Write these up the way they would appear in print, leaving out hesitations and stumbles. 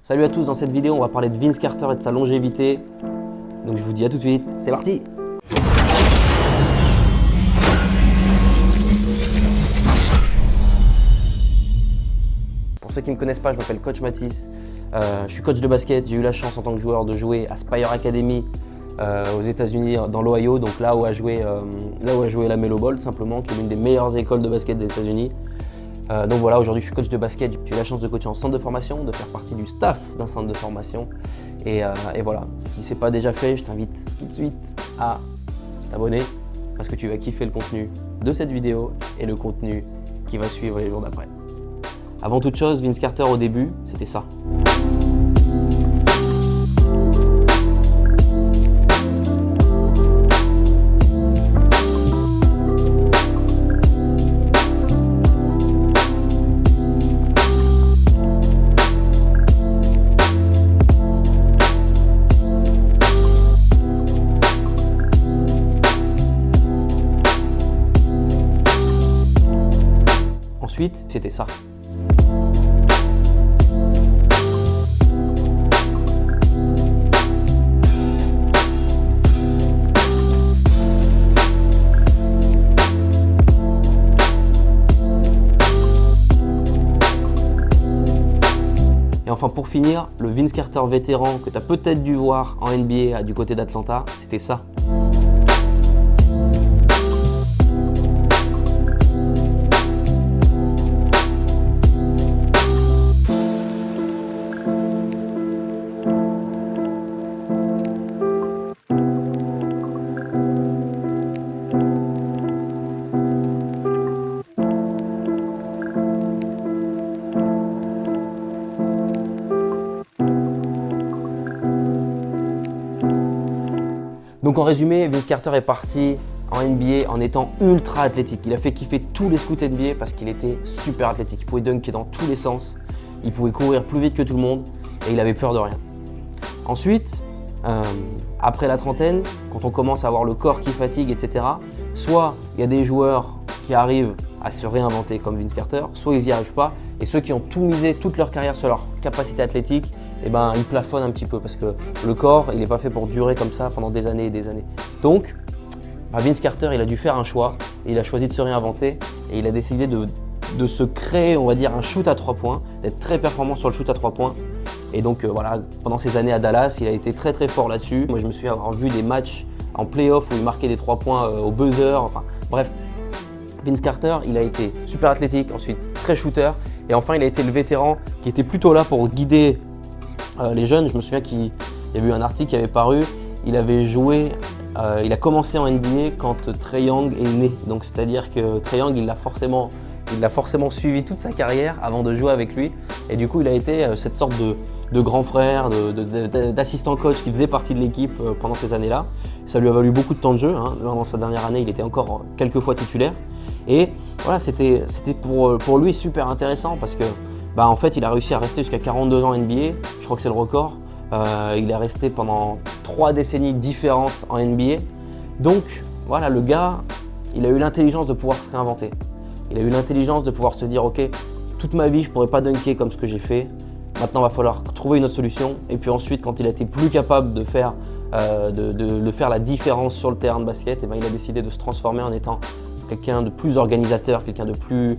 Salut à tous, dans cette vidéo on va parler de Vince Carter et de sa longévité. Donc je vous dis à tout de suite, c'est parti! Pour ceux qui ne me connaissent pas, je m'appelle Coach Mathis. Je suis coach de basket, j'ai eu la chance en tant que joueur de jouer à Spire Academy aux États-Unis, dans l'Ohio, donc là où a joué la Melo Ball tout simplement, qui est l'une des meilleures écoles de basket des États-Unis. Donc voilà, aujourd'hui je suis coach de basket, j'ai eu la chance de coacher en centre de formation, de faire partie du staff d'un centre de formation. Et voilà, si ce n'est pas déjà fait, je t'invite tout de suite à t'abonner parce que tu vas kiffer le contenu de cette vidéo et le contenu qui va suivre les jours d'après. Avant toute chose, Vince Carter au début, c'était ça. Ensuite, c'était ça. Et enfin pour finir, le Vince Carter vétéran que tu as peut-être dû voir en NBA du côté d'Atlanta, c'était ça. Donc en résumé, Vince Carter est parti en NBA en étant ultra athlétique. Il a fait kiffer tous les scouts NBA parce qu'il était super athlétique. Il pouvait dunker dans tous les sens, il pouvait courir plus vite que tout le monde et il avait peur de rien. Ensuite, après la trentaine, quand on commence à avoir le corps qui fatigue, etc., soit il y a des joueurs qui arrivent à se réinventer comme Vince Carter, soit ils n'y arrivent pas. Et ceux qui ont tout misé toute leur carrière sur leur capacité athlétique, eh ben, ils plafonnent un petit peu parce que le corps, il n'est pas fait pour durer comme ça pendant des années et des années. Donc, Vince Carter, il a dû faire un choix et il a choisi de se réinventer et il a décidé de se créer, on va dire, un shoot à 3 points, d'être très performant sur le shoot à 3 points. Et donc, voilà, pendant ces années à Dallas, il a été très très fort là-dessus. Moi, je me souviens avoir vu des matchs en play-off où il marquait des 3 points au buzzer, enfin bref. Vince Carter, il a été super athlétique, ensuite très shooter et enfin il a été le vétéran qui était plutôt là pour guider les jeunes. Je me souviens qu'il y avait eu un article qui avait paru, il avait joué, il a commencé en NBA quand Trae Young est né. Donc c'est-à-dire que Trae Young, il l'a forcément suivi toute sa carrière avant de jouer avec lui et du coup il a été cette sorte de grand frère, d'assistant coach qui faisait partie de l'équipe pendant ces années-là. Ça lui a valu beaucoup de temps de jeu, hein. Dans sa dernière année, il était encore quelques fois titulaire. Et voilà, c'était pour lui super intéressant parce que en fait, il a réussi à rester jusqu'à 42 ans en NBA. Je crois que c'est le record. Il est resté pendant 3 décennies différentes en NBA. Donc voilà, le gars, il a eu l'intelligence de pouvoir se réinventer. Il a eu l'intelligence de pouvoir se dire ok, toute ma vie, je ne pourrais pas dunker comme ce que j'ai fait. Maintenant, il va falloir trouver une autre solution. Et puis ensuite, quand il a été plus capable de faire la différence sur le terrain de basket, il a décidé de se transformer en étant quelqu'un de plus organisateur, quelqu'un de plus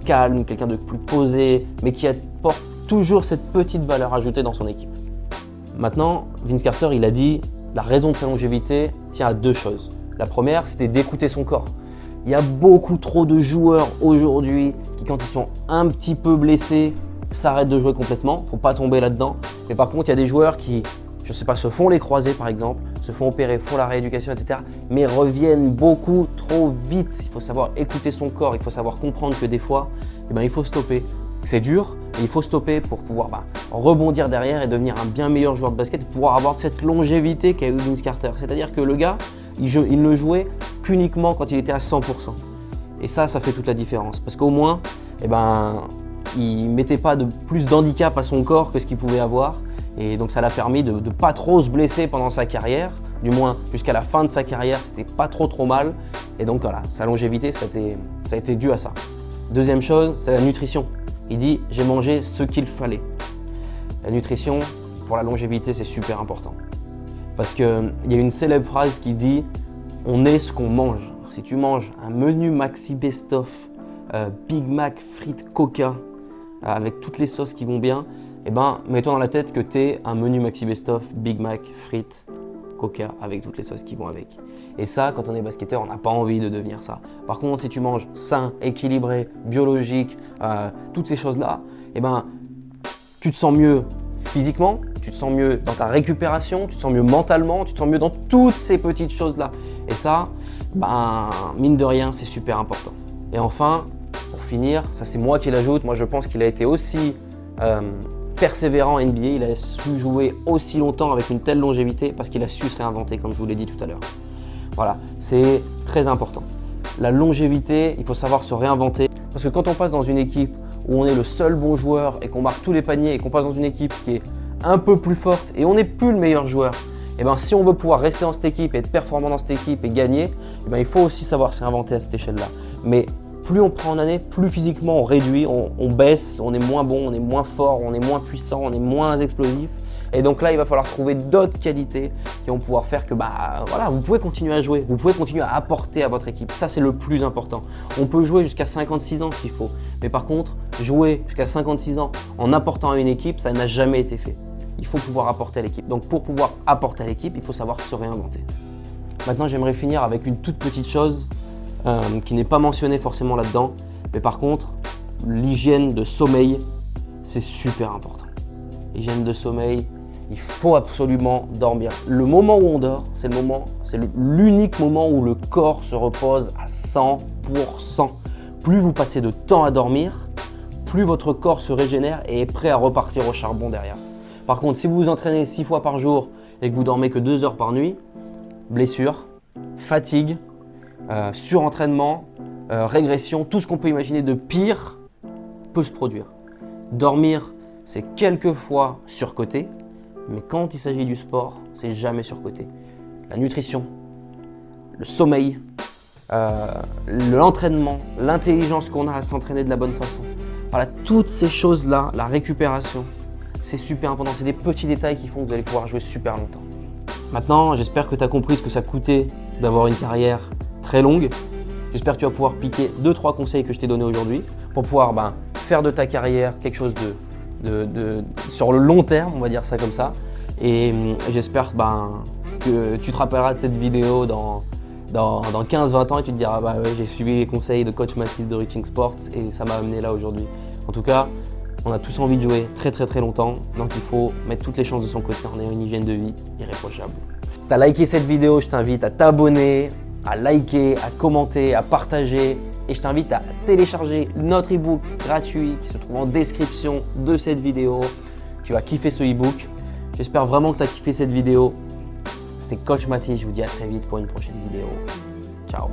calme, quelqu'un de plus posé, mais qui apporte toujours cette petite valeur ajoutée dans son équipe. Maintenant, Vince Carter, il a dit la raison de sa longévité tient à 2 choses. La première, c'était d'écouter son corps. Il y a beaucoup trop de joueurs aujourd'hui qui, quand ils sont un petit peu blessés, s'arrêtent de jouer complètement. Il ne faut pas tomber là-dedans. Mais par contre, il y a des joueurs qui, je ne sais pas, se font les croisés par exemple, se font opérer, font la rééducation, etc. mais reviennent beaucoup trop vite. Il faut savoir écouter son corps, il faut savoir comprendre que des fois, il faut stopper. C'est dur, et il faut stopper pour pouvoir rebondir derrière et devenir un bien meilleur joueur de basket, pour pouvoir avoir cette longévité qu'a eu Vince Carter. C'est-à-dire que le gars, il ne jouait qu'uniquement quand il était à 100%. Et ça fait toute la différence. Parce qu'au moins, il ne mettait pas plus d'handicap à son corps que ce qu'il pouvait avoir. Et donc ça l'a permis de ne pas trop se blesser pendant sa carrière, du moins jusqu'à la fin de sa carrière, c'était pas trop mal. Et donc voilà, sa longévité, ça a été dû à ça. Deuxième chose, c'est la nutrition. Il dit « j'ai mangé ce qu'il fallait ». La nutrition, pour la longévité, c'est super important. Parce qu'il y a une célèbre phrase qui dit « on est ce qu'on mange ». Si tu manges un menu maxi best-of, Big Mac, frites, Coca, avec toutes les sauces qui vont bien, eh ben, mets-toi dans la tête que tu es un menu maxi best-of, Big Mac, frites, Coca, avec toutes les sauces qui vont avec. Et ça, quand on est basketteur, on n'a pas envie de devenir ça. Par contre, si tu manges sain, équilibré, biologique, toutes ces choses-là, eh ben, tu te sens mieux physiquement, tu te sens mieux dans ta récupération, tu te sens mieux mentalement, tu te sens mieux dans toutes ces petites choses-là. Et ça, ben, mine de rien, c'est super important. Et enfin, pour finir, ça c'est moi qui l'ajoute, moi je pense qu'il a été aussi persévérant en NBA, il a su jouer aussi longtemps avec une telle longévité parce qu'il a su se réinventer comme je vous l'ai dit tout à l'heure. Voilà, c'est très important. La longévité, il faut savoir se réinventer parce que quand on passe dans une équipe où on est le seul bon joueur et qu'on marque tous les paniers et qu'on passe dans une équipe qui est un peu plus forte et on n'est plus le meilleur joueur, et ben, si on veut pouvoir rester dans cette équipe et être performant dans cette équipe et gagner, et ben, il faut aussi savoir se réinventer à cette échelle-là. Mais plus on prend en année, plus physiquement on réduit, on baisse, on est moins bon, on est moins fort, on est moins puissant, on est moins explosif. Et donc là, il va falloir trouver d'autres qualités qui vont pouvoir faire que voilà, vous pouvez continuer à jouer, vous pouvez continuer à apporter à votre équipe. Ça, c'est le plus important. On peut jouer jusqu'à 56 ans s'il faut. Mais par contre, jouer jusqu'à 56 ans en apportant à une équipe, ça n'a jamais été fait. Il faut pouvoir apporter à l'équipe. Donc pour pouvoir apporter à l'équipe, il faut savoir se réinventer. Maintenant, j'aimerais finir avec une toute petite chose qui n'est pas mentionnée forcément là-dedans. Mais par contre, l'hygiène de sommeil, c'est super important. L'hygiène de sommeil, il faut absolument dormir. Le moment où on dort, c'est l'unique moment où le corps se repose à 100%. Plus vous passez de temps à dormir, plus votre corps se régénère et est prêt à repartir au charbon derrière. Par contre, si vous vous entraînez 6 fois par jour et que vous dormez que 2 heures par nuit, blessure, fatigue, surentraînement, régression, tout ce qu'on peut imaginer de pire peut se produire. Dormir, c'est quelquefois surcoté, mais quand il s'agit du sport, c'est jamais surcoté. La nutrition, le sommeil, l'entraînement, l'intelligence qu'on a à s'entraîner de la bonne façon. Voilà, toutes ces choses-là, la récupération, c'est super important. C'est des petits détails qui font que vous allez pouvoir jouer super longtemps. Maintenant, j'espère que tu as compris ce que ça coûtait d'avoir une carrière très longue. J'espère que tu vas pouvoir piquer 2-3 conseils que je t'ai donnés aujourd'hui pour pouvoir faire de ta carrière quelque chose sur le long terme, on va dire ça comme ça. Et j'espère que tu te rappelleras de cette vidéo dans 15-20 ans et tu te diras ouais, j'ai suivi les conseils de coach Mathilde de Reaching Sports et ça m'a amené là aujourd'hui. En tout cas, on a tous envie de jouer très longtemps, donc il faut mettre toutes les chances de son côté en ayant une hygiène de vie irréprochable. Si tu as liké cette vidéo, je t'invite à t'abonner, à liker, à commenter, à partager. Et je t'invite à télécharger notre e-book gratuit qui se trouve en description de cette vidéo. Tu vas kiffer ce e-book. J'espère vraiment que tu as kiffé cette vidéo. C'était Coach Mathilde, je vous dis à très vite pour une prochaine vidéo. Ciao.